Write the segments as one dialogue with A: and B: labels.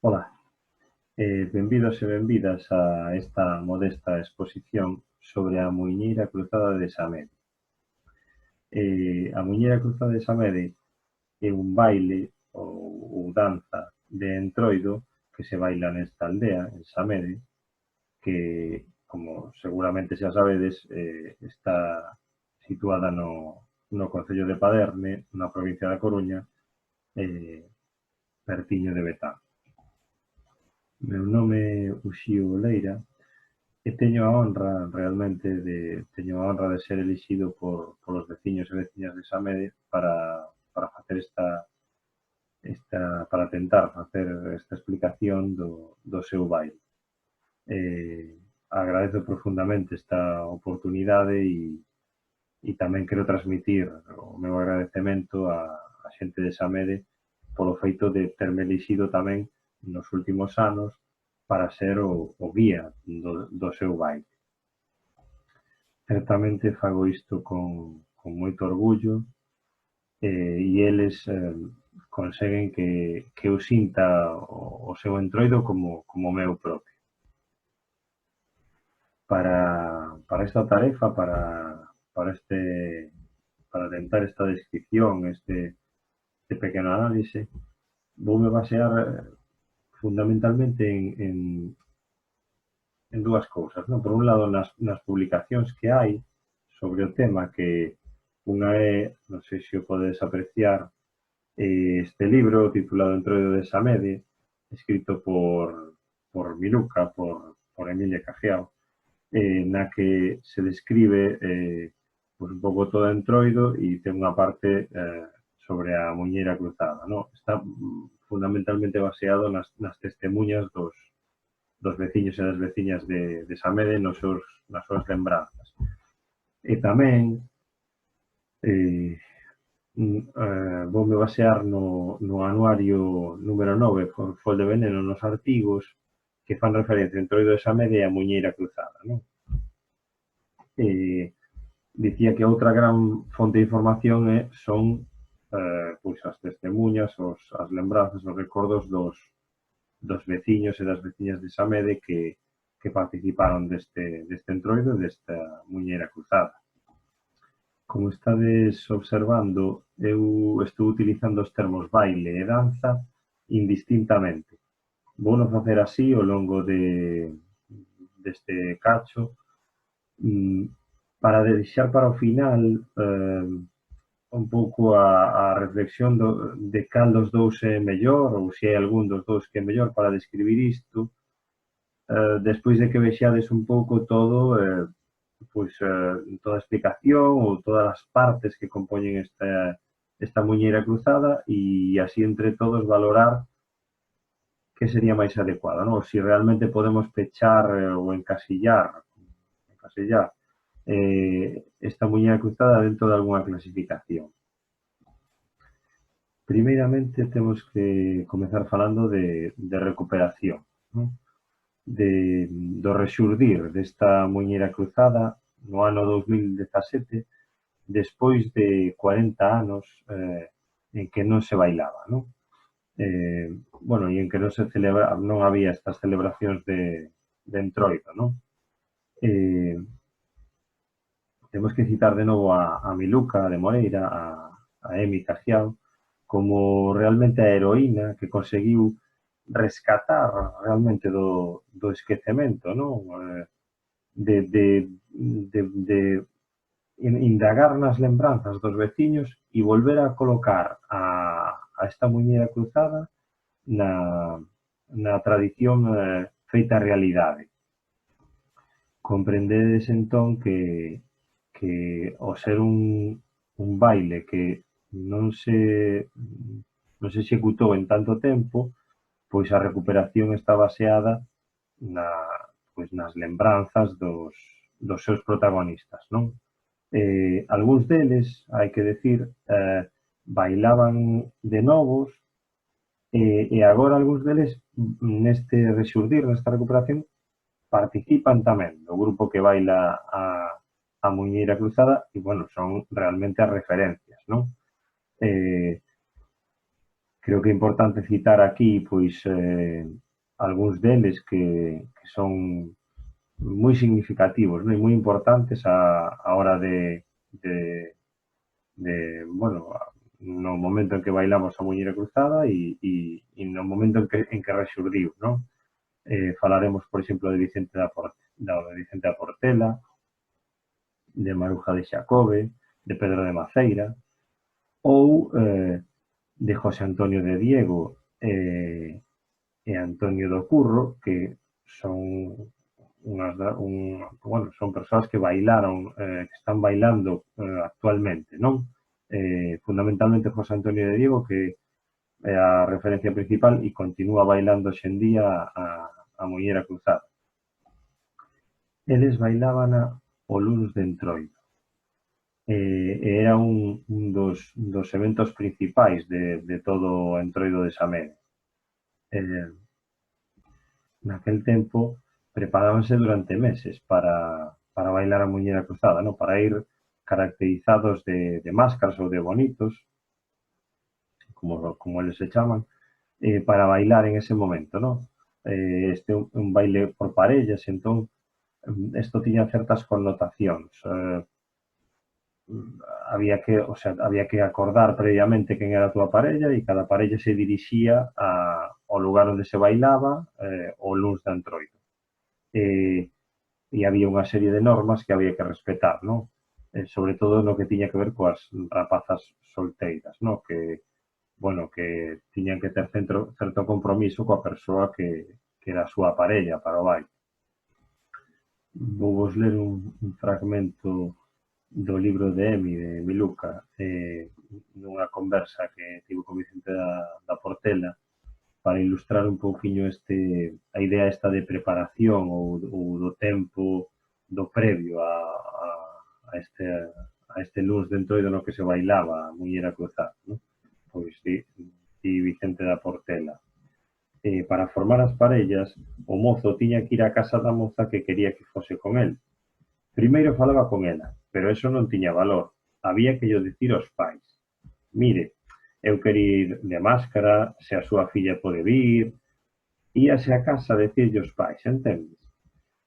A: Ola, benvidos e benvidas a esta modesta exposición sobre a muiñeira cruzada de Samede. A muiñeira cruzada de Samede é un baile ou danza de Entroido que se baila nesta aldea, en Samede, que, como seguramente xa sabedes, está situada no concello de Paderne, na provincia da Coruña, eh, pertiño de Betán. Meu nome é Uxío Leira e teño a honra realmente de ser elixido polos veciños e veciñas de Samede para facer para tentar facer esta explicación do seu baile. Agradezo profundamente esta oportunidade e tamén quero transmitir o meu agradecemento á xente de Samede polo feito de terme elixido tamén nos últimos anos para ser o guía do seu baile. Certamente fago isto con moito orgullo e eles conseguen que eu sinta o seu entroido como meu propio. Para esta tarefa, para tentar esta descripción, este pequeno análise, voume basear fundamentalmente en dúas cousas, non? Por un lado, nas publicacións que hai sobre o tema, que unha é, non sei se o podes apreciar, este libro titulado Entroido de Samede, escrito por Miluca, por Emilia Cajiao, na que se describe pues un pouco todo Entroido e ten unha parte sobre a muiñeira cruzada, non? Está fundamentalmente baseado nas testemunhas dos veciños e das veciñas de Samede nas súas lembranzas. E tamén voume basear no anuario número 9, Fol de Veneno, nos artigos que fan referencia a Entroido de Samede e a muiñeira cruzada, non? Dicía que outra gran fonte de información son pois as testemunhas, as lembranzas, os recordos dos veciños e das veciñas de Samede que participaron deste entroido, desta muiñeira cruzada. Como estades observando, eu estou utilizando os termos baile e danza indistintamente. Vouno facer así ao longo deste cacho para deixar para o final un pouco a reflexión de cal dos dous é mellor ou se hai algún dos dous que é mellor para describir isto, despois de que vexades un pouco todo, pois toda a explicación ou todas as partes que compoñen esta muiñeira cruzada e así entre todos valorar que sería máis adecuado, non? Se realmente podemos pechar ou encasillar esta muiñeira cruzada dentro de algunha clasificación. Primeiramente temos que comezar falando de recuperación, non? Do rexurdir desta muiñeira cruzada no ano 2017, despois de 40 anos en que non se bailaba, non? Bueno, e en que non había estas celebracións de entroido, non? Temos que citar de novo a Miluca de Moreira, a Emi Cajiao, como realmente a heroína que conseguiu rescatar realmente do esquecemento, non? De indagar nas lembranzas dos veciños e volver a colocar a esta muiñeira cruzada na tradición feita realidade. Comprendedes entón que ao ser un baile que non se executou en tanto tempo, pois a recuperación está baseada nas lembranzas dos seus protagonistas, non? Algúns deles, hai que decir, bailaban de novos e agora algúns deles neste rexurdir, nesta recuperación, participan tamén do grupo que baila a muiñeira cruzada e, bueno, son realmente as referencias, non? Creo que é importante citar aquí, pois, algúns deles que son moi significativos, non? E moi importantes a hora bueno, no momento en que bailamos a Muñeira Cruzada e no momento en que rexurdiu, non? Falaremos, por exemplo, de Vicente da Portela, de Maruja de Xacobe, de Pedro de Maceira, ou de José Antonio de Diego e Antonio do Curro, que son son persoas que bailaron, que están bailando actualmente, non? Fundamentalmente José Antonio de Diego, que é a referencia principal e continúa bailando hoxe en día a Muñeira Cruzada. Eles bailábana o luns de Entroido. Era un dos eventos principais de todo o Entroido de Samede. Naquel tempo preparábanse durante meses para bailar a Muñeira Cruzada, ¿no? Para ir caracterizados de máscaras ou de bonitos, como eles se chaman, para bailar en ese momento, ¿no? Este é un baile por parellas, entón isto tiña certas connotacións. Había que acordar previamente quen era a túa parella e cada parella se dirixía ao lugar onde se bailaba o luns de Entroido. E había unha serie de normas que había que respetar, non? Sobre todo no que tiña que ver coas rapazas solteiras, non? Que tiñan que ter certo compromiso coa persoa que era a súa parella para o baile. Vou vos ler un fragmento do libro de Emi, de Miluca, nunha conversa que tivo con Vicente da Portela, para ilustrar un pouquiño a idea esta de preparación ou do tempo do previo a este luns de Entroido no que se bailaba a Muñeira Cruzada, non? Pois di Vicente da Portela. Para formar as parellas, o mozo tiña que ir á casa da moza que quería que fose con el. Primeiro falaba con ela, pero eso non tiña valor. Había que llo dicir aos pais. Mire, eu quero ir de máscara, se a súa filla pode vir, íase a casa a decirlle aos pais, entendes?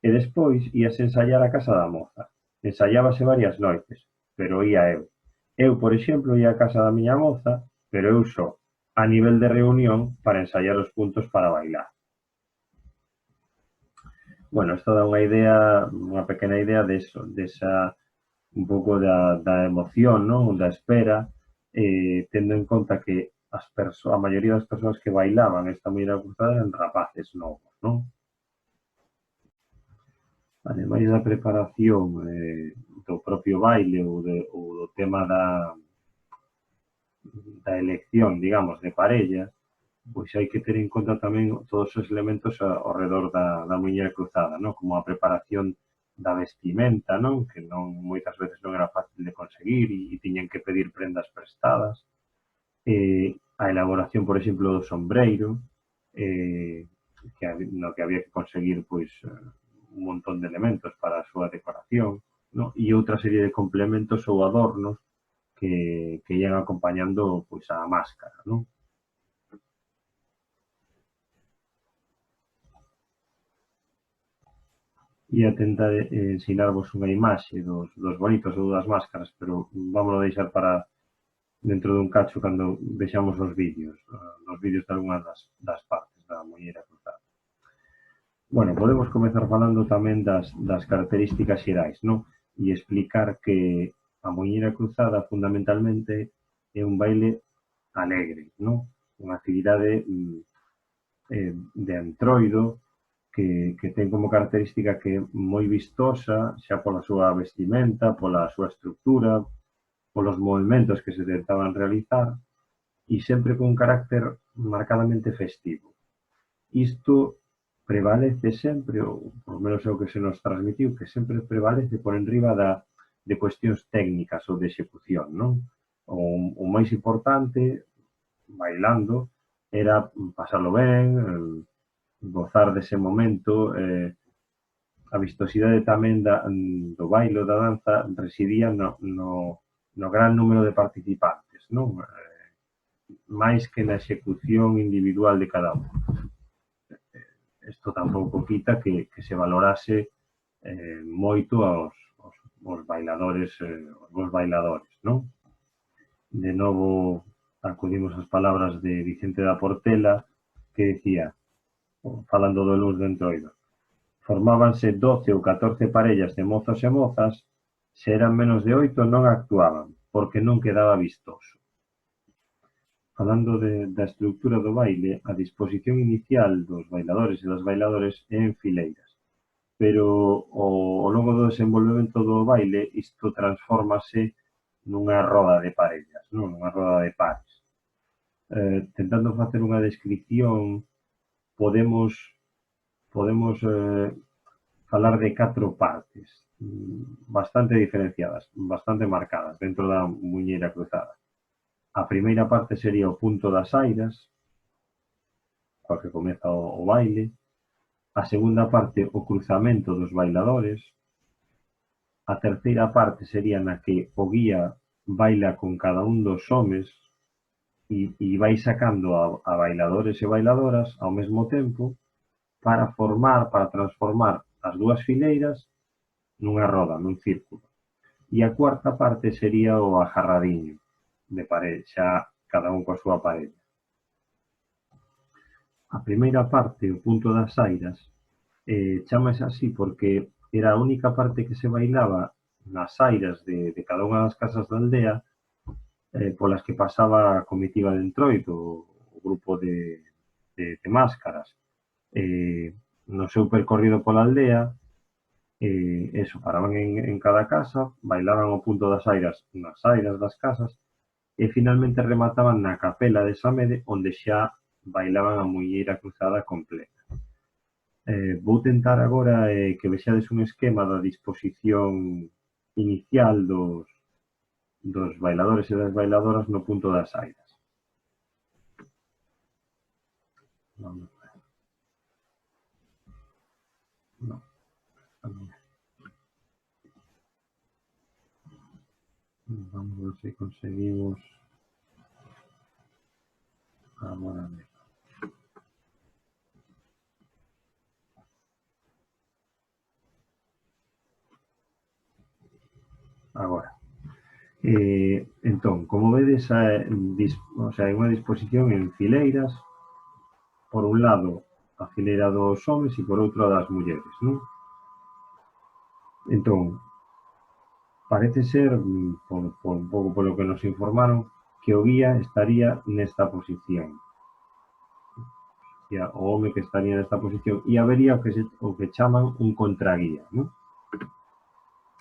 A: E despois íase ensaiar a casa da moza. Ensaiábase varias noites, pero ía eu. Eu, por exemplo, ia a casa da miña moza, pero eu só, a nivel de reunión, para ensaiar os puntos para bailar. Bueno, isto dá unha pequena idea desa un pouco da emoción, non? Da espera, tendo en conta que a maioría das persoas que bailaban esta Muñeira Cruzada eran rapaces novos, non? Ademais da preparación do propio baile ou do tema da elección, digamos, de parella, pois hai que ter en conta tamén todos os elementos ao redor da Muñeira Cruzada, non? Como a preparación da vestimenta, non? Que non moitas veces non era fácil de conseguir e tiñan que pedir prendas prestadas. A elaboración, por exemplo, do sombreiro, no que había que conseguir pois un montón de elementos para a súa decoración, non? E outra serie de complementos ou adornos que ian acompañando pois a máscara, non? Ia tentar ensinarvos unha imaxe dos bonitos ou das máscaras, pero vámonos deixar para dentro dun cacho cando vexamos os vídeos de algunhas das partes da Muñeira Cruzada. Bueno, podemos comezar falando tamén das características xerais, non? E explicar que a Muñeira Cruzada fundamentalmente é un baile alegre, non? Unha actividade de Entroido que ten como característica que é moi vistosa xa pola súa vestimenta, pola súa estructura, polos movimentos que se tentaban realizar e sempre con un carácter marcadamente festivo. Isto prevalece sempre, ou por menos é o que se nos transmitiu, que sempre prevalece por enriba de cuestións técnicas ou de execución, non? O máis importante, bailando, era pasalo ben, gozar dese momento, a vistosidade tamén do bailo, da danza, residía no gran número de participantes, non? máis que na execución individual de cada un. Isto tampouco quita que se valorase moito os bailadores, os bons bailadores, non? De novo acudimos ás palabras de Vicente da Portela, que decía, falando do Luz do Entroido, formábanse 12 ou 14 parellas de mozos e mozas, se eran menos de 8 non actuaban, porque non quedaba vistoso. Falando da estructura do baile, a disposición inicial dos bailadores e das bailadores é en fileiras, pero ao longo do desenvolvemento do baile isto transfórmase nunha roda de parellas, non? Nunha roda de pares. Tentando facer unha descripción, podemos falar de 4 partes bastante diferenciadas, bastante marcadas dentro da muñeira cruzada. A primeira parte sería o punto das airas, coa que comeza o baile. A segunda parte, o cruzamento dos bailadores. A terceira parte sería na que o guía baila con cada un dos homes e vai sacando a bailadores e bailadoras ao mesmo tempo para transformar as dúas fileiras nunha roda, nun círculo. E a cuarta parte sería o agarradiño de parella, xa cada un coa súa parella. A primeira parte, o punto das airas, chamase así porque era a única parte que se bailaba nas airas de cada unha das casas da aldea polas que pasaba a comitiva de Entroido, o grupo de máscaras. No seu percorrido pola aldea, eso, paraban en cada casa, bailaban o punto das airas nas airas das casas e finalmente remataban na capela de Samede, onde xa bailaban a muñeira cruzada completa. Vou tentar agora que vexades un esquema da disposición inicial dos bailadores e das bailadoras no punto das airas. Vamos a ver. No. Vamos a ver se conseguimos agora mesmo. Agora. Entón, como vedes, hai unha disposición en fileiras, por un lado a fileira dos homes e por outro a das mulleres, non? Entón, parece ser, un pouco polo que nos informaron, que o guía estaría nesta posición. O home que estaría nesta posición e habería o que chaman un contraguía, non?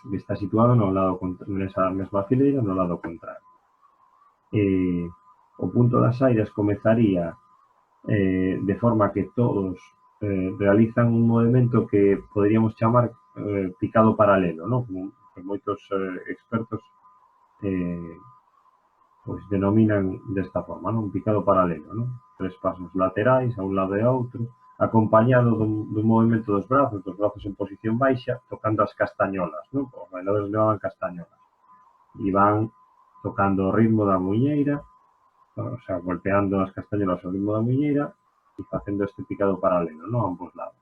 A: Que está situado nesa mesma fileira no lado contrario. O punto das airas comezaría de forma que todos realizan un movimento que poderíamos chamar picado paralelo, non? Como que moitos expertos pois denominan desta forma, non? Un picado paralelo, non? 3 pasos laterais a un lado e a outro, acompañado dun movimento dos brazos en posición baixa, tocando as castañolas, non? Os bailadores levaban castañolas e van tocando o ritmo da muñeira, o sea, golpeando as castañolas ao ritmo da muñeira e facendo este picado paralelo, non? A ambos lados.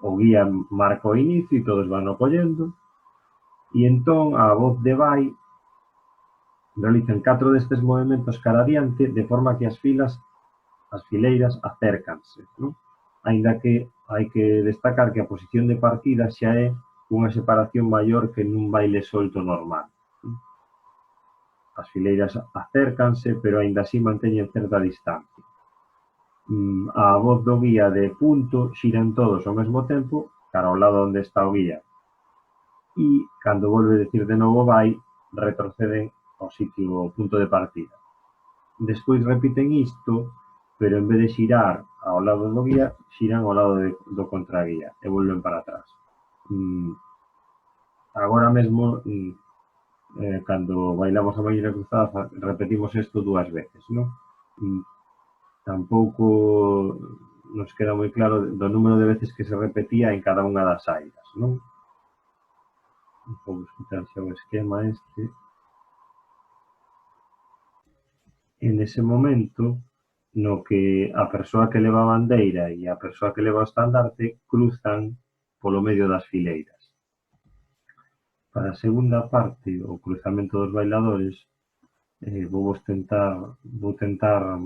A: O guía marca o inicio e todos van o collendo e entón a voz de vai realizan 4 destes movimentos cara adiante de forma que as fileiras acércanse, non? Aínda que hai que destacar que a posición de partida xa é unha separación maior que nun baile solto normal. As fileiras acércanse, pero aínda así manteñen certa distancia. A voz do guía de punto xiran todos ao mesmo tempo cara ao lado onde está o guía e, cando volve decir de novo vai, retroceden ao sitio, ao punto de partida. Despois repiten isto, pero en vez de xirar ao lado do guía, xiran ao lado do contraguía e volven para atrás. Agora mesmo, cando bailamos a muñeira cruzada, repetimos isto 2 veces, non? Tampouco nos queda moi claro do número de veces que se repetía en cada unha das airas, non? Vou escutar xa o esquema este. nese momento no que a persoa que leva a bandeira e a persoa que leva o estandarte cruzan polo medio das fileiras. Para a segunda parte, o cruzamento dos bailadores, vou tentar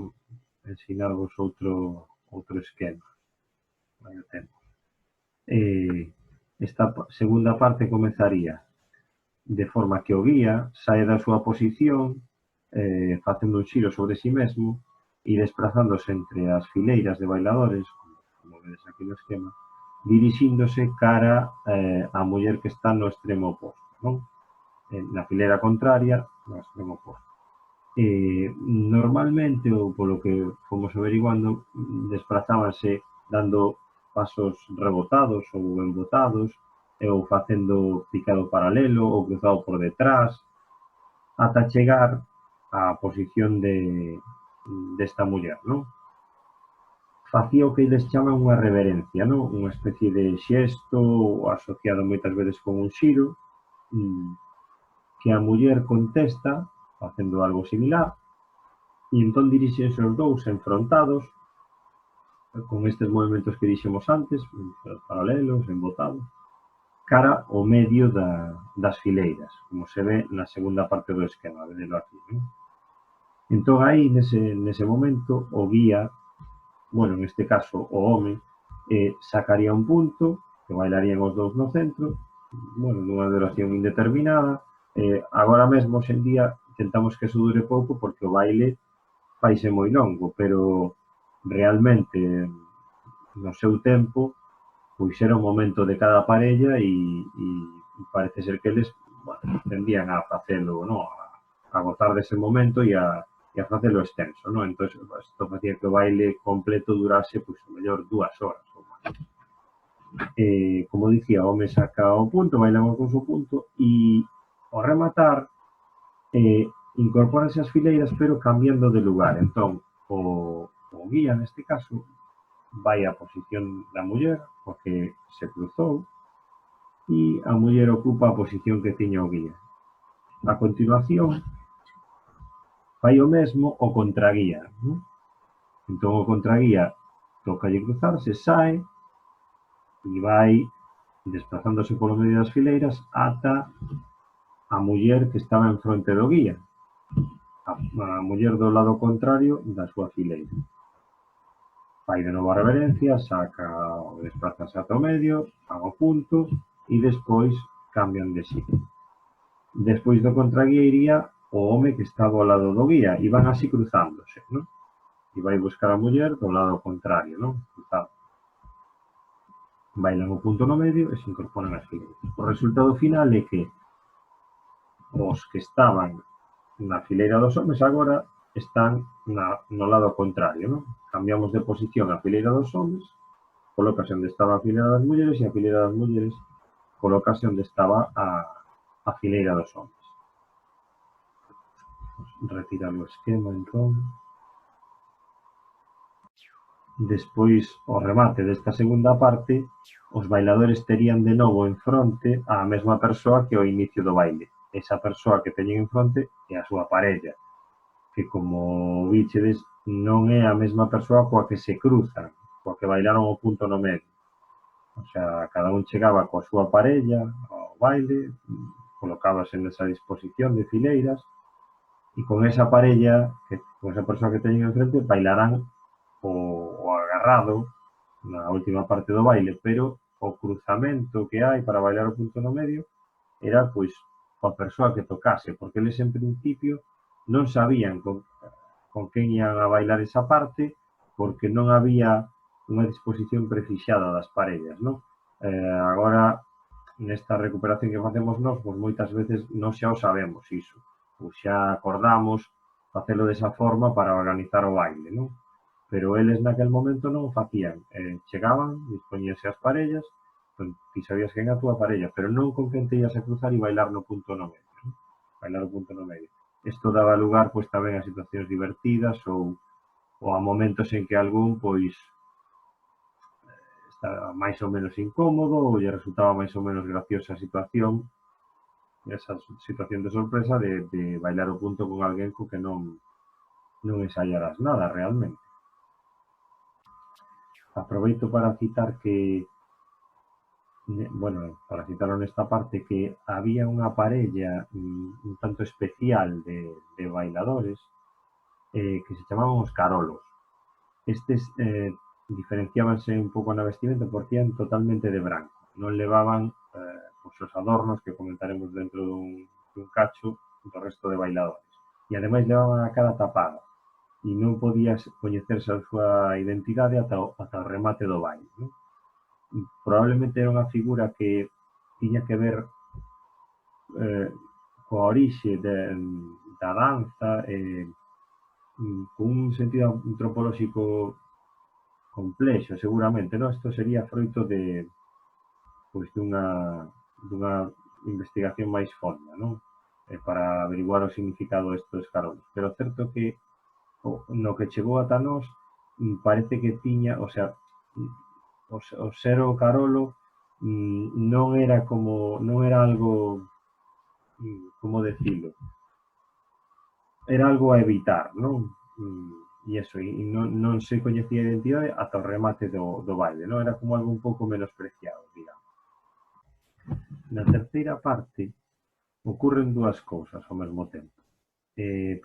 A: ensinarvos outro esquema. Vai o tempo. Esta segunda parte comezaría de forma que o guía sae da súa posición facendo un xiro sobre si mesmo e desplazándose entre as fileiras de bailadores, como vedes aquí no esquema, dirixíndose cara á muller que está no extremo oposto, non? Na fileira contraria, no extremo oposto. Normalmente, ou polo que fomos averiguando, desplazábanse dando pasos rebotados ou embotados, ou facendo picado paralelo ou cruzado por detrás, ata chegar á posición desta muller, non? Facía o que eles chaman unha reverencia, non? Unha especie de xesto asociado moitas veces con un xiro, que a muller contesta facendo algo similar, e entón dirixense os dous enfrontados con estes movimentos que dixemos antes, paralelos, embotados, cara ao medio das fileiras, como se ve na segunda parte do esquema, vedelo aquí, non? Entón aí, nese momento, o guía, bueno, neste caso o home, sacaría un punto, que bailarían os dous no centro, bueno, nunha duración indeterminada. Agora mesmo, hoxe en día, intentamos que eso dure pouco porque o baile faise moi longo, pero realmente no seu tempo pois era o momento de cada parella e parece ser que eles, bueno, tendían a facelo, no? A gozar dese momento e a facelo extenso, no? Entón, isto facía que o baile completo durase, pois, o mellor 2 horas ou máis. Como dicía, o home saca o punto, bailamos con o seu punto e ao rematar incorpóranse as fileiras pero cambiando de lugar. Entón, o guía, neste caso, vai á posición da muller, porque se cruzou, e a muller ocupa a posición que tiña o guía. A continuación, fai o mesmo o contraguía, non? Entón, o contraguía tocalle cruzarse, sae, e vai desplazándose polo medio das fileiras ata a muller que estaba en fronte do guía, a muller do lado contrario da súa fileira. Fai de novo a reverencia, saca o desplazase ata o medio, paga o punto e despois cambian de sitio. Despois do contraguía iría o home que estaba ao lado do guía e van así cruzándose, non? E vai buscar a muller do lado contrario, non? Cruzado. Bailan o punto no medio e se incorporan as fileiras. O resultado final é que os que estaban na fileira dos homes agora están no lado contrario, non? Cambiamos de posición a fileira dos homes, colócase onde estaba a fileira das mulleres e a fileira das mulleres colócase onde estaba a fileira dos homes. Retirar o esquema, entón. Despois, ao remate desta segunda parte, os bailadores terían de novo en fronte á mesma persoa que ao inicio do baile. Esa persoa que teñen en fronte é a súa parella, que, como víchedes, non é a mesma persoa coa que se cruzan, coa que bailaron o punto no medio. O sea, cada un chegaba coa súa parella ao baile, colocábase nesa disposición de fileiras, e con esa parella, con esa persoa que teñen en frente, bailarán o agarrado na última parte do baile, pero o cruzamento que hai para bailar o punto no medio era, pois, coa persoa que tocase, porque eles en principio non sabían con quen ian a bailar esa parte, porque non había unha disposición prefixada das parellas, non? Agora, nesta recuperación que facemos nós, pois moitas veces non xa o sabemos iso, ou xa acordamos facelo desa forma para organizar o baile, non? Pero eles naquel momento non o facían, chegaban, dispoñíanse as parellas, ti sabías quen a túa parella, pero non con quen te ías a cruzar e bailar no punto no medio, non? Bailar o punto no medio. Isto daba lugar, pois, tamén a situacións divertidas ou a momentos en que algún, pois, estaba máis ou menos incómodo ou lle resultaba máis ou menos graciosa a situación, esa situación de sorpresa de bailar o punto con alguén co que non non ensaiarás nada realmente. Aproveito para citar que, bueno, para citar nesta parte, que había unha parella un tanto especial de bailadores que se chamaban os carolos. Estes diferenciábanse un pouco na vestimenta porque eran totalmente de branco. Non levaban os adornos que comentaremos dentro dun cacho do resto de bailadores. E ademais levaban a cara tapada e non podías coñecerse a súa identidade ata o remate do baile, non? Probablemente era unha figura que tiña que ver coa orixe da danza, con un sentido antropolóxico complexo, seguramente, non? Isto sería froito pois dunha investigación máis fonda, non? Para averiguar o significado destes carolos. Pero certo que no que chegou ata nós parece que tiña, o sea, o ser o carolo non era algo, como decilo, era algo a evitar, non? E iso, e non se coñecía a identidade ata o remate do baile, non? Era como algo un pouco menospreciado, digamos. Na terceira parte ocorren dúas cousas ao mesmo tempo.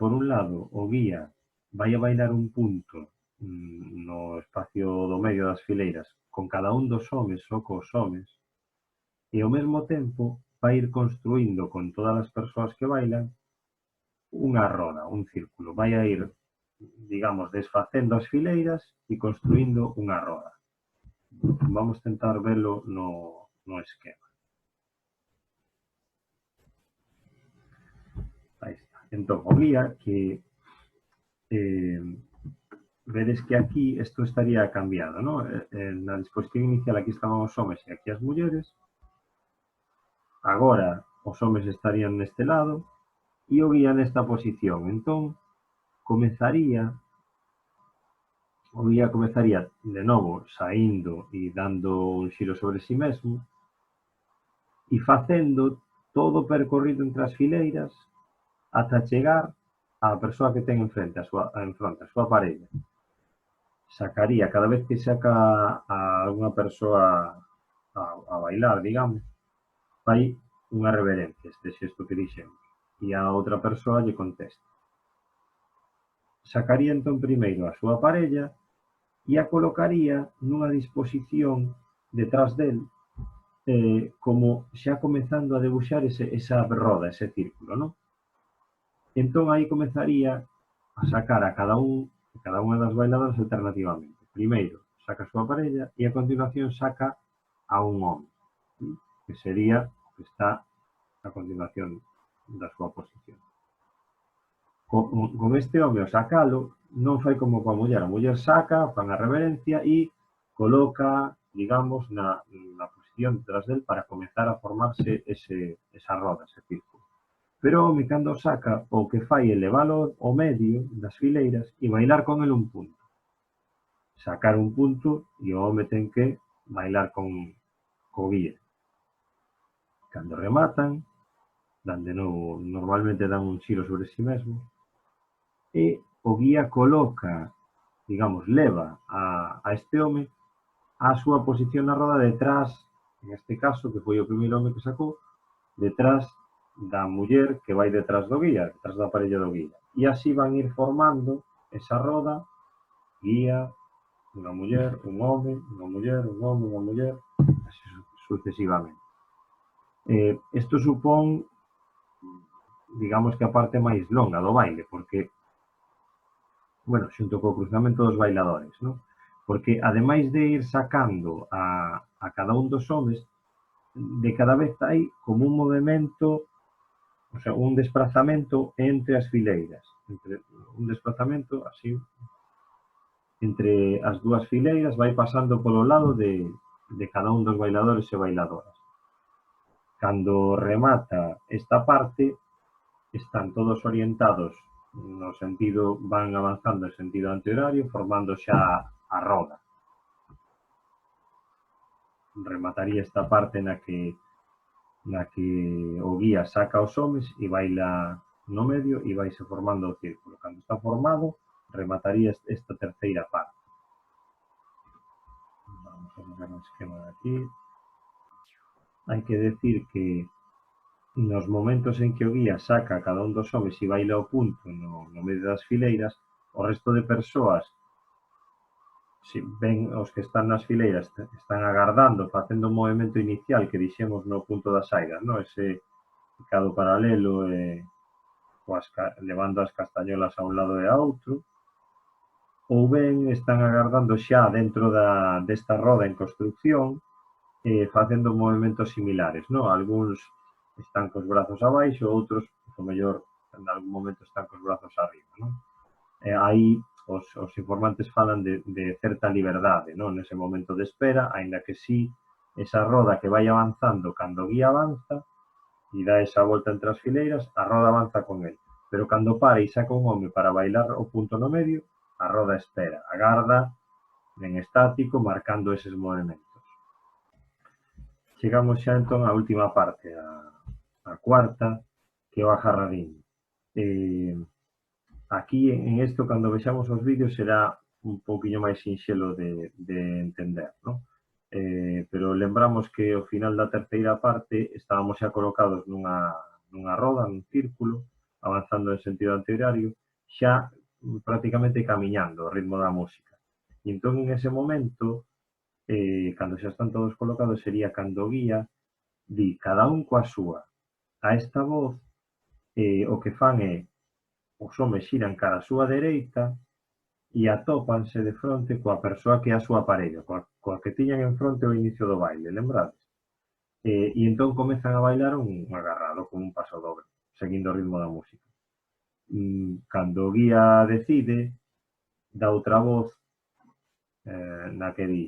A: Por un lado, o guía vai a bailar un punto no espacio do medio das fileiras con cada un dos homes, só cos homes, e ao mesmo tempo vai ir construindo con todas as persoas que bailan unha roda, un círculo. Vai a ir, digamos, desfacendo as fileiras e construindo unha roda. Vamos tentar velo no esquema. Aí está. Entón, o guía que vedes que aquí isto estaría cambiado, ¿no? Na disposición inicial aquí estaban os homes e aquí as mulleres. Agora os homes estarían neste lado e o guía nesta posición. Entón, o guía comezaría de novo saindo e dando un xiro sobre si mesmo e facendo todo o percorrido entre as fileiras ata chegar á persoa que ten enfronte, a súa parella. Sacaría, cada vez que saca a unha persoa a bailar, digamos, fai unha reverencia, este xesto que dixemos, e a outra persoa lle contesta. Sacaría entón primeiro a súa parella e a colocaría nunha disposición detrás del, como xa comezando a debuxar esa roda, ese círculo, non? Entón aí comezaría a sacar a cada unha das bailadoras alternativamente. Primeiro saca a súa parella e a continuación saca a un home, que sería o que está a continuación da súa posición. Con este home ao sacalo non fai como coa muller. A muller saca, fan a reverencia e coloca, digamos, na posición detrás del para comezar a formarse esa roda, ese círculo. Pero o home cando saca o que fai é levalo ao medio das fileiras e bailar con el un punto. Sacar un punto e o home ten que bailar co guía. Cando rematan, dan de novo, normalmente dan un xiro sobre si mesmo, e o guía coloca, digamos, leva a este home a súa posición na roda detrás, en este caso, que foi o primeiro home que sacou, detrás da muller que vai detrás do guía, detrás da parella do guía. E así van ir formando esa roda, guía, unha muller, un home, unha muller, un home, unha muller, así sucesivamente. Isto supón, digamos que a parte máis longa do baile, porque, bueno, xunto co cruzamento dos bailadores, non? Porque, ademais de ir sacando a cada un dos homes, de cada vez hai como un movimento, o sea, un desplazamento entre as fileiras, un desplazamento así, entre as dúas fileiras, vai pasando polo lado de cada un dos bailadores e bailadoras. Cando remata esta parte, están todos orientados no sentido, van avanzando en sentido antihorario, formando xa a roda. Remataría esta parte na que o guía saca os homes e baila no medio e vaise formando o círculo. Cando está formado, remataría esta terceira parte. Vamos a mirar o esquema de aquí. Hai que decir que nos momentos en que o guía saca cada un dos homes e baila o punto no medio das fileiras, o resto de persoas, se ven os que están nas fileiras, están agardando, facendo un movimento inicial que dixemos no punto das saidas, no? Ese picado paralelo levando as castañolas a un lado e a outro, ou ben están agardando xa dentro desta roda en construcción, facendo movimentos similares, no? Algúns están cos brazos abaixo, outros, o mellor, en algún momento están cos brazos arriba, non? Aí os informantes falan de certa liberdade, non? Nese momento de espera, aínda que sí, esa roda que vai avanzando cando o guía avanza e dá esa volta entre as fileiras, a roda avanza con el. Pero cando para e saca un home para bailar o punto no medio, a roda espera, agarda en estático, marcando eses movimentos. Chegamos xa entón á última parte, a cuarta, que é o agarradín. Aquí, en isto, cando vexamos os vídeos, será un pouquiño máis sinxelo de entender, non? Pero lembramos que ao final da terceira parte estábamos xa colocados nunha roda, nun círculo, avanzando en sentido antihorario, xa prácticamente camiñando ao ritmo da música. E entón, en ese momento, cando xa están todos colocados, sería cando o guía di cada un coa súa. A esta voz, o que fan é os homes xiran cara a súa dereita e atópanse de fronte coa persoa que é a súa parella, coa que tiñan en fronte ao inicio do baile, lembrades? E entón comezan a bailar un agarrado con un paso dobre, seguindo o ritmo da música. Cando o guía decide, dá outra voz na que di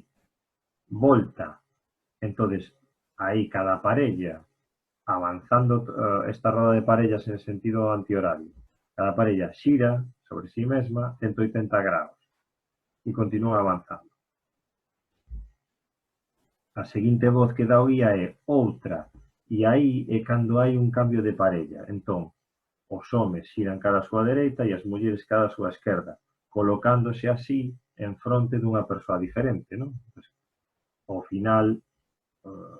A: volta. Entonces, aí cada parella, avanzando esta roda de parellas en sentido antihorario, cada parella xira sobre si mesma 180 grados e continúa avanzando. A seguinte voz que dá o guía é outra, e aí é cando hai un cambio de parella. Entón, os homes xiran cara a súa dereita e as mulleres cara a súa esquerda, colocándose así en fronte dunha persoa diferente, non? Ao final,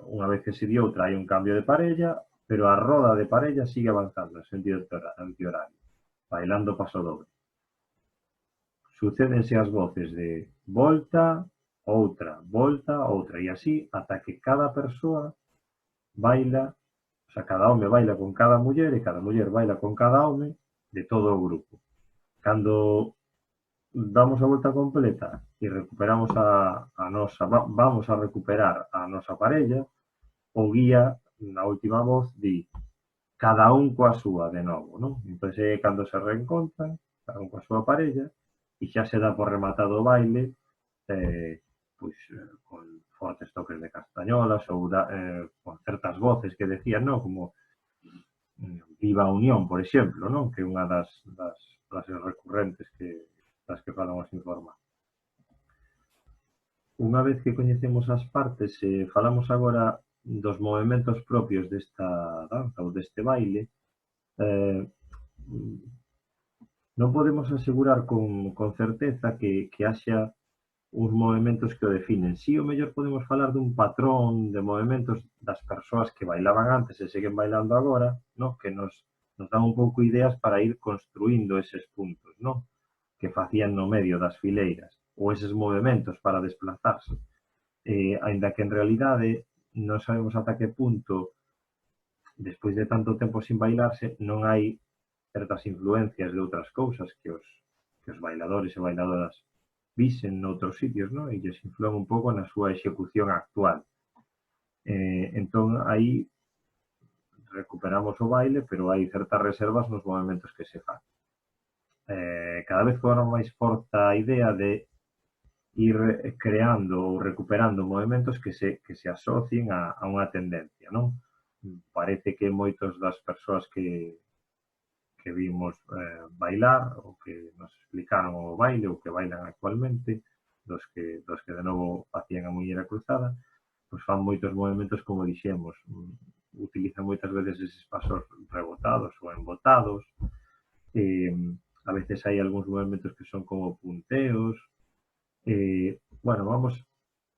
A: unha vez que se di outra, hai un cambio de parella, pero a roda de parella sigue avanzando en sentido antihorario, bailando paso doble. Sucédense as voces de volta, outra, e así ata que cada persoa baila, o sea, cada home baila con cada muller e cada muller baila con cada home de todo o grupo. Cando damos a volta completa e recuperamos a nosa, vamos a recuperar a nosa parella, o guía, na última voz, di cada un coa súa de novo, non? Entón, é cando se reencontran, cada un coa súa parella, e xa se dá por rematado o baile, con fortes toques de castañolas ou con certas voces que decían, non? Como Viva a Unión, por exemplo, non? Que é unha das frases recurrentes das que falan os informantes. Unha vez que coñecemos as partes, falamos agora dos movementos propios desta danza ou deste baile. Non podemos asegurar con certeza que haxa uns movementos que o definen. Si, o mellor podemos falar dun patrón de movementos das persoas que bailaban antes e seguen bailando agora, no? Que nos dan un pouco ideas para ir construindo eses puntos, no? Que facían no medio das fileiras, ou eses movementos para desplazarse. Aínda que en realidade non sabemos ata que punto, despois de tanto tempo sin bailarse, non hai certas influencias de outras cousas que os bailadores e bailadoras visen noutros sitios, non? E lles influen un pouco na súa execución actual. Entón, aí recuperamos o baile, pero hai certas reservas nos movimentos que se fan. Cada vez cobra máis forza a idea de ir creando ou recuperando movimentos que se asocien a unha tendencia, non? Parece que moitos das persoas que vimos bailar, ou que nos explicaron o baile, ou que bailan actualmente, dos que de novo facían a muñeira cruzada, pois fan moitos movimentos, como dixemos, utilizan moitas veces eses pasos rebotados ou embotados, a veces hai algúns movimentos que son como punteos. Bueno, vamos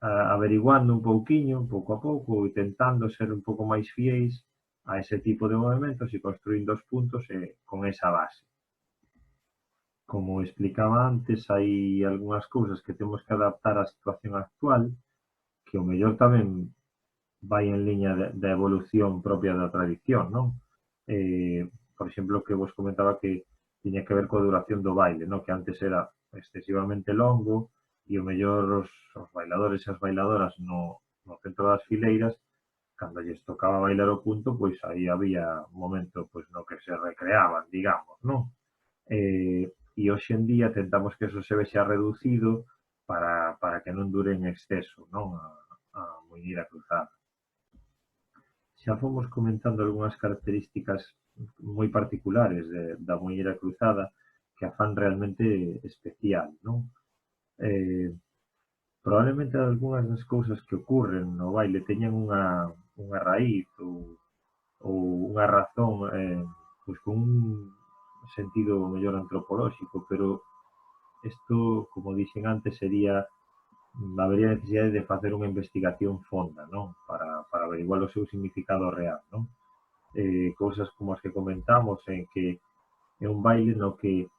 A: averiguando un pouquiño, pouco a pouco, e tentando ser un pouco máis fiéis a ese tipo de movimentos e construindo os puntos con esa base. Como explicaba antes, hai algunhas cousas que temos que adaptar á situación actual, que o mellor tamén vai en liña da evolución propia da tradición, non? Por exemplo, que vos comentaba que tiña que ver coa duración do baile, non? Que antes era excesivamente longo e o mellor os bailadores e as bailadoras no centro das fileiras, cando lles tocaba bailar o punto, pois aí había un momento pois, no que se recreaban, digamos, non? E hoxe en día tentamos que eso se vexa reducido para que non dure en exceso, non? A muñeira cruzada. Xa fomos comentando algunhas características moi particulares da muñeira cruzada que a fan realmente especial, non? Eh, Probablemente algunhas das cousas que ocurren no baile teñan unha raíz ou unha razón pois con un sentido mellor antropolóxico, pero isto, como dixen antes, habería necesidade de facer unha investigación fonda, non? Para averiguar o seu significado real, non? Cousas como as que comentamos en que é un baile no que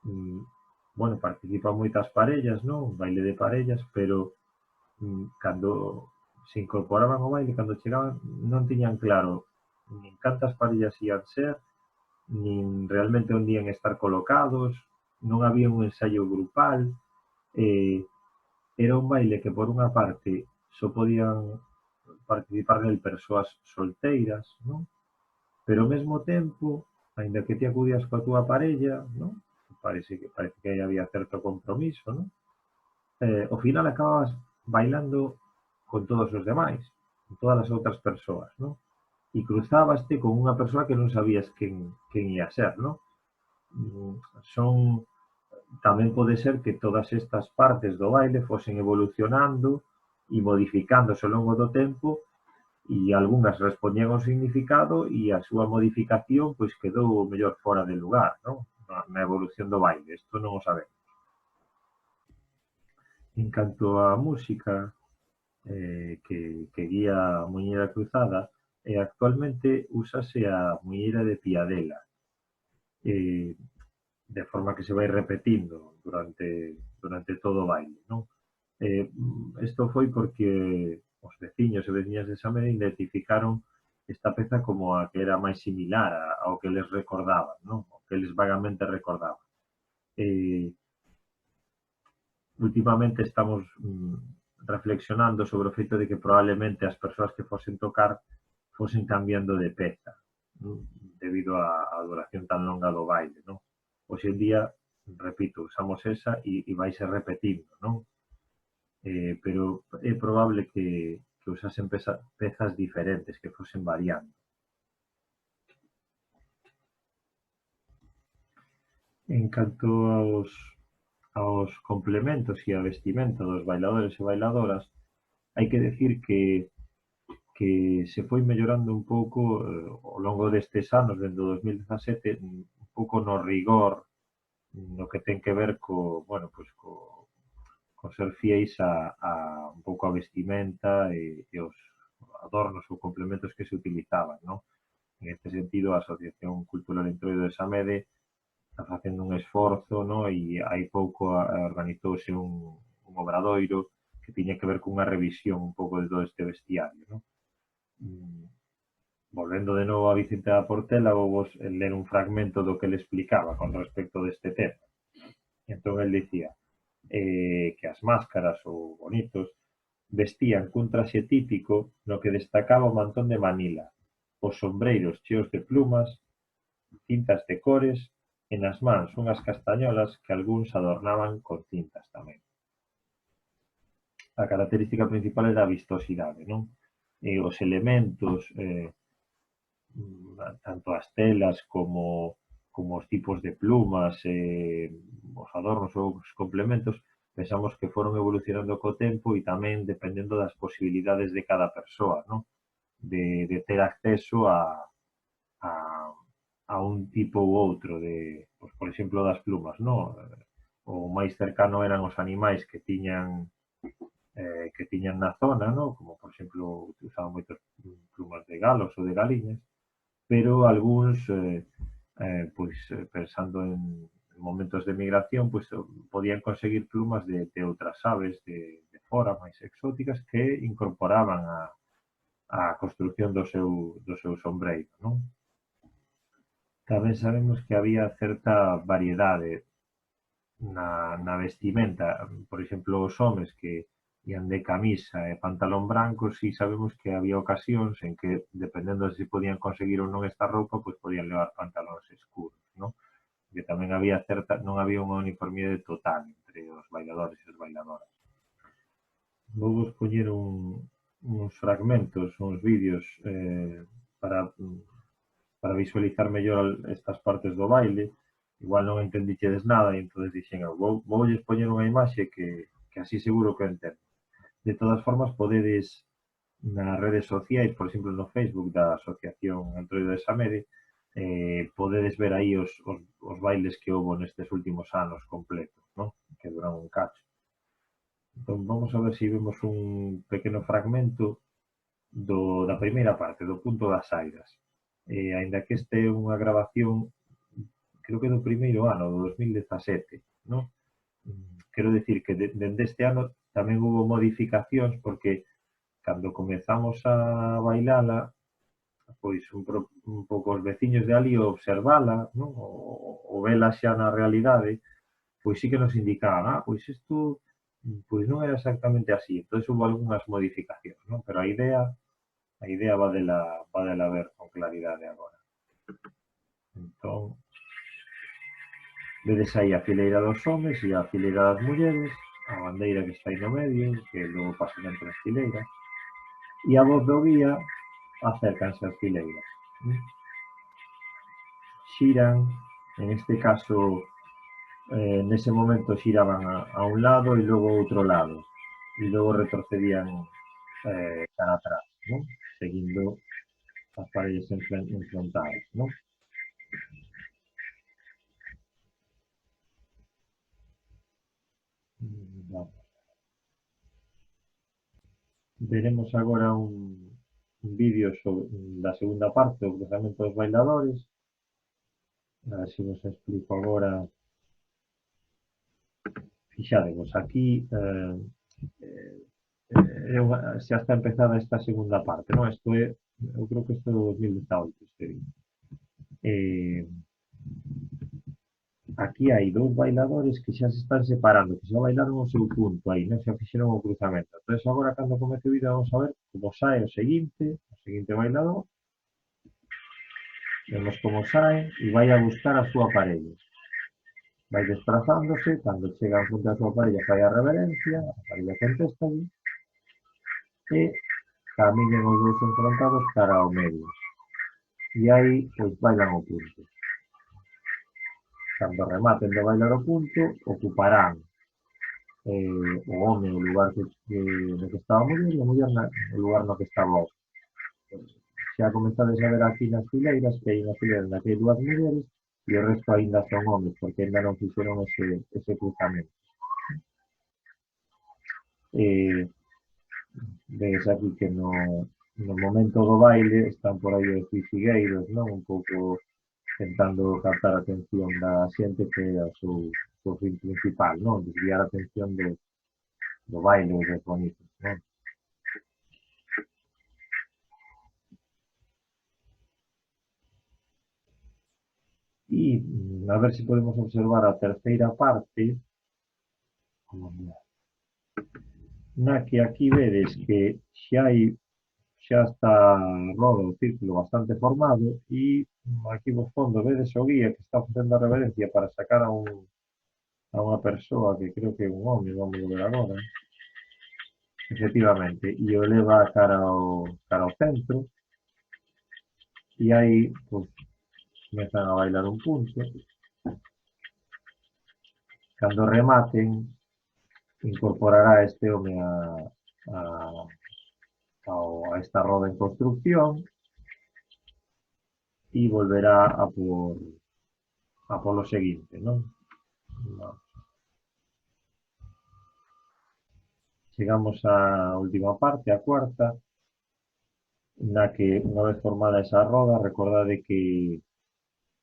A: mm, bueno, participan moitas parellas, non? Un baile de parellas, pero cando se incorporaban ao baile, cando chegaban, non tiñan claro nin cantas parellas ían ser, nin realmente onde ían estar colocados, non había un ensaio grupal, eh, era un baile que por unha parte só podían participar nel persoas solteiras, non? Pero ao mesmo tempo, aínda que ti acudías coa túa parella, non? Parece que aí había certo compromiso, non? Ao final acababas bailando con todos os demais, con todas as outras persoas, non? E cruzábaste con unha persoa que non sabías quen ia ser, non? Son tamén pode ser que todas estas partes do baile fosen evolucionando e modificándose ao longo do tempo e algunhas respondían ao significado e a súa modificación pois quedou mellor fora de lugar, non? Na evolución do baile, isto non o sabemos. En canto á música que guía a muñeira cruzada, actualmente úsase a muñeira de piadela, eh, de forma que se vai repetindo durante todo o baile, non? Isto foi porque os veciños e veciñas de Sameda identificaron esta peza como a que era máis similar ao que les recordaban, non? O que eles vagamente recordaban. Últimamente estamos reflexionando sobre o feito de que probablemente as persoas que fosen tocar fosen cambiando de peza, non? Debido á duración tan longa do baile, non? Hoxe en día, repito, usamos esa e vaise repetindo, non? Pero é probable que usasen pezas diferentes, que fosen variando. En canto aos complementos e a vestimenta dos bailadores e bailadoras, hai que decir que se foi mellorando un pouco ao longo destes anos, dende o 2017, un pouco no rigor no que ten que ver bueno, pues co ser fiéis a un pouco a vestimenta e os adornos ou complementos que se utilizaban, non? En este sentido, a Asociación Cultural Entroido de Samede está facendo un esforzo, non? E hai pouco organizouse un obradoiro que tiña que ver cunha revisión un pouco de todo este vestiario, non? Volvendo de novo a Vicente da Portela, vou vos ler un fragmento do que ele explicaba con respecto deste tema. Entón, el dicía que as máscaras ou bonitos vestían cun traxe típico no que destacaba o mantón de Manila, os sombreiros cheos de plumas, cintas de cores e nas mans unhas castañolas que algúns adornaban con cintas tamén. A característica principal era a vistosidade, non? Os elementos, tanto as telas como os tipos de plumas, os adornos ou os complementos, pensamos que foron evolucionando co tempo e tamén dependendo das posibilidades de cada persoa, non? De ter acceso a a un tipo ou outro de, pois, por exemplo, das plumas, non? O máis cercano eran os animais que tiñan na zona, non? Como, por exemplo, usaban moitas plumas de galos ou de galiñas, pero algúns, pois, pensando en momentos de migración, pois, podían conseguir plumas de outras aves de fora, máis exóticas, que incorporaban a construción do seu sombreiro, non? Tamén sabemos que había certa variedade na vestimenta. Por exemplo, os homes que ian de camisa e pantalón branco, si sabemos que había ocasións en que, dependendo de se podían conseguir ou non esta roupa, pois podían levar pantalóns escuros, non? Que tamén había non había unha uniformidade total entre os bailadores e as bailadoras. Vou vos poñer uns fragmentos, uns vídeos para visualizar mellor estas partes do baile. Igual non entendichedes nada e entón dixen, voulles poñer unha imaxe que así seguro que entendo. De todas formas, podedes nas redes sociais, por exemplo no Facebook da Asociación Entroido de Samede, podedes ver aí os bailes que houbo nestes últimos anos completos, non? Que duran un cacho. Entón, vamos a ver se vemos un pequeno fragmento da primeira parte, do punto das airas. Aínda que este é unha grabación, creo que do primeiro ano, do 2017, non? Quero dicir que dende este ano tamén houve modificacións porque cando comezamos a bailala, pois un pouco os veciños de ali observala, non? O vela xa na realidade, pois sí que nos indicaban, pois isto pois non era exactamente así. Entón, houve algunhas modificacións, non? Pero a idea va de la ver con claridade agora. Entón, vedes aí a fileira dos homes e a fileira das mulleres, a bandeira que está aí no medio, que logo pasan entre as fileiras, e a voz do guía acércanse as fileiras. Xiran, en este caso, nese momento xiraban a un lado e logo a outro lado, e logo retrocedían cara atrás, non? Seguindo as parellas enfrontadas, non? Veremos agora un vídeo da segunda parte, o cruzamento dos bailadores. A ver se vos explico agora. Fixadevos, aquí xa está empezada esta segunda parte, non? Isto é, eu creo que isto é do 2018, este vídeo. Aquí hai dous bailadores que xa se están separando, que xa bailaron o seu punto aí, non? Xa fixeron o cruzamento. Entón, agora, cando comece o vídeo, vamos a ver como sae o seguinte bailador. Vemos como sae e vai a buscar a súa parella. Vai desplazándose, cando chega junto a súa parella fai a reverencia, a parella contesta e camiñan os dous enfrontados cara ao medio. E aí, pois, bailan o punto. Cando rematen de bailar o punto, ocuparán o home o lugar no que estaba a muller e a muller o lugar no que estaba o home. Xa comezades a ver aquí nas fileiras que hai unha fileira na que hai dúas mulleres e o resto aínda son homes, porque aínda non fixeron ese cruzamento. Ves aquí que no momento do baile están por aí os fixigueiros, non? Un pouco tentando captar a atención da xente que é o seu fin principal, non? Desviar a atención do baile e dos bonitos, non? E a ver se podemos observar a terceira parte, na que aquí vedes que xa está a roda, o círculo bastante formado e aquí no fondo vedes o guía que está facendo a reverencia para sacar a unha persoa que creo que é un home, vamos a ver agora, efectivamente, e o leva cara ao centro e aí, pois, comezan a bailar un punto. Cando rematen, incorporará este home a esta roda en construcción e volverá a por lo seguinte, non? Chegamos á última parte, a cuarta, na que, unha vez formada esa roda, recordade que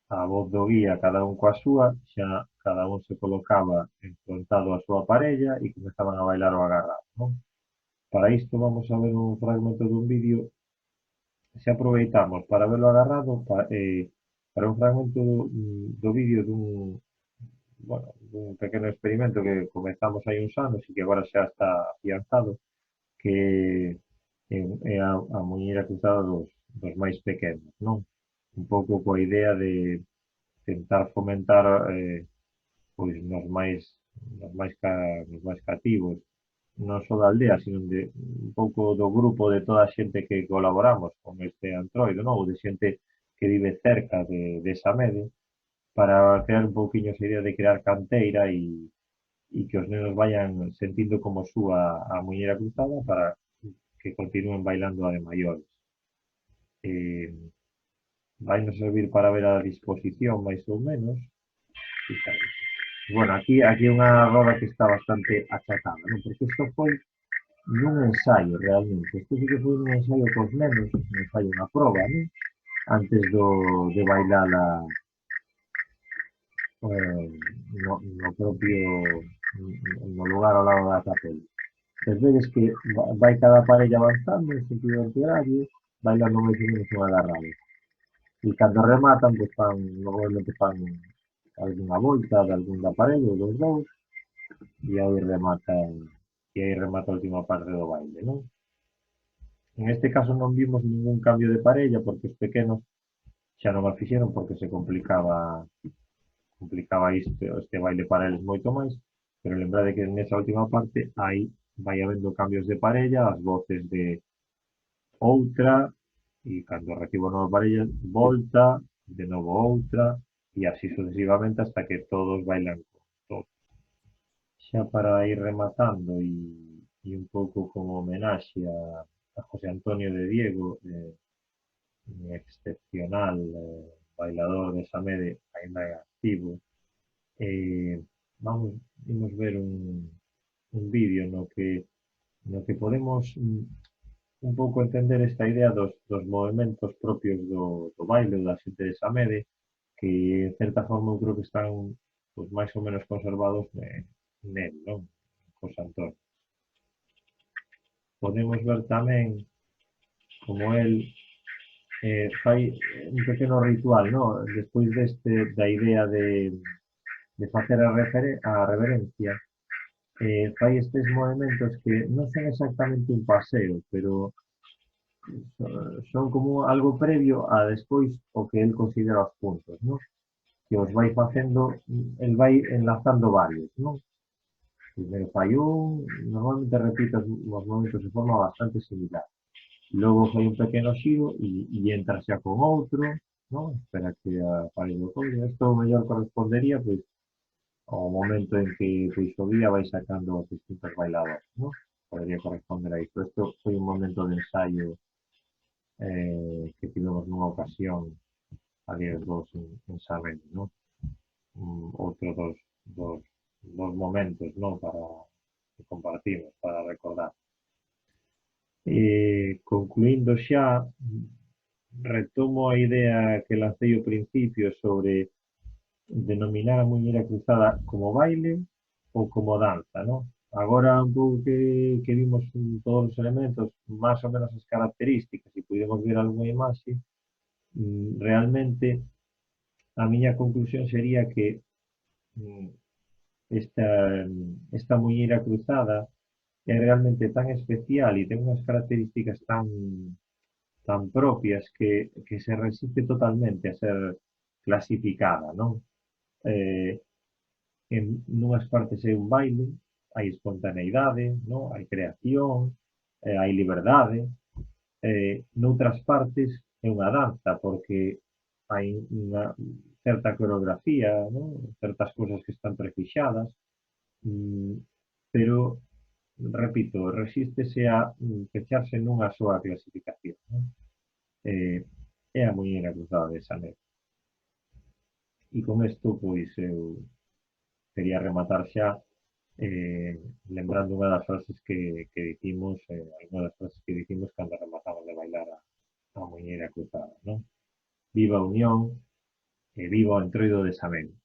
A: a voz do guía, cada un coa súa, xa cada un se colocaba enfrontado á súa parella e comezaban a bailar o agarrado, non? Para isto vamos a ver un fragmento dun vídeo, se aproveitamos para verlo agarrado, para un fragmento do vídeo bueno, dun pequeno experimento que comezamos hai uns anos e que agora xa está afianzado, que é a muñeira cruzada dos máis pequenos, non? Un pouco coa idea de tentar fomentar pois nos máis cativos, non só da aldea, sino de un pouco do grupo de toda a xente que colaboramos con este Antroido, non? Ou de xente que vive cerca de Samede, para crear un pouquiño esa idea de crear canteira e que os nenos vayan sentindo como súa a muñeira cruzada para que continúen bailando a de maiores. Eh, vai nos servir para ver a disposición, máis ou menos. Fíjate. Bueno, aquí unha roda que está bastante achatada, non? Porque isto foi nun ensaio, realmente. Isto sí que foi un ensaio cos nenos, un ensaio, unha proba, non? Antes de bailar no propio, no lugar ao lado da capela. As veces que vai cada parella avanzando en sentido horario, bailando máis ou menos unha agarrada. E cando rematan, pues normalmente fan algunha volta de algún da parella ou dos dous, e aí remata a última parte do baile, non? En este caso non vimos ningún cambio de parella porque os pequenos xa non a fixeron porque se complicaba este baile para eles moito máis, pero lembrade que nesa última parte aí vai habendo cambios de parella, as voces de outra, e cando recibo nova parella, volta, de novo outra, e así sucesivamente hasta que todos bailan con todos. Xa para ir rematando e un pouco como homenaxe a José Antonio de Diego, un excepcional bailador de Samede, aínda activo, eh, imos ver un vídeo no que podemos un pouco entender esta idea dos movementos propios do baile da xente de Samede, que en certa forma eu creo que están pues, máis ou menos conservados nel, non? José Antonio. Podemos ver tamén como el fai un pequeno ritual, non? Despois da idea de facer a reverencia, fai estes movimentos que non son exactamente un paseo, pero son como algo previo a despois o que el considera os puntos, non? Que os vai facendo, el vai enlazando varios, non? Primeiro fai un, normalmente repite os movimentos de forma bastante similar. Logo fai un pequeno xiro e entra xa con outro, non? Espera que a parella do colle. Isto mellor correspondería, pois, ao momento en que pois, o guía vai sacando os distintos bailadores, non? Podría corresponder a isto. Isto foi un momento de ensaio que tivemos nunha ocasión ali os dous en Sarrente, non? Outro dos, dos momentos, non? Para que compartimos, para recordar. Concluindo xa, retomo a idea que lancei ao principio sobre denominar a muñeira cruzada como baile ou como danza, non? Agora un pouco que vimos todos os elementos, máis ou menos as características, e pudemos ver algunha imaxe, realmente a miña conclusión sería que esta, esta muñeira cruzada é realmente tan especial e ten unhas características tan propias que se resiste totalmente a ser clasificada, non? En nunhas partes é un baile, hai espontaneidade, non? Hai creación, hai liberdade, noutras partes é unha danza, porque hai unha certa coreografía, non? Certas cousas que están prefixadas, pero, repito, resístese a fecharse nunha soa clasificación, non? é a muñeira cruzada de Sanel. E con isto, pois, eu quería rematar xa lembrando unha das frases que dicimos, alguna das frases que dicimos cando rematamos de bailar a muñeira cruzada, non? Viva a unión e viva o entroido de Samén.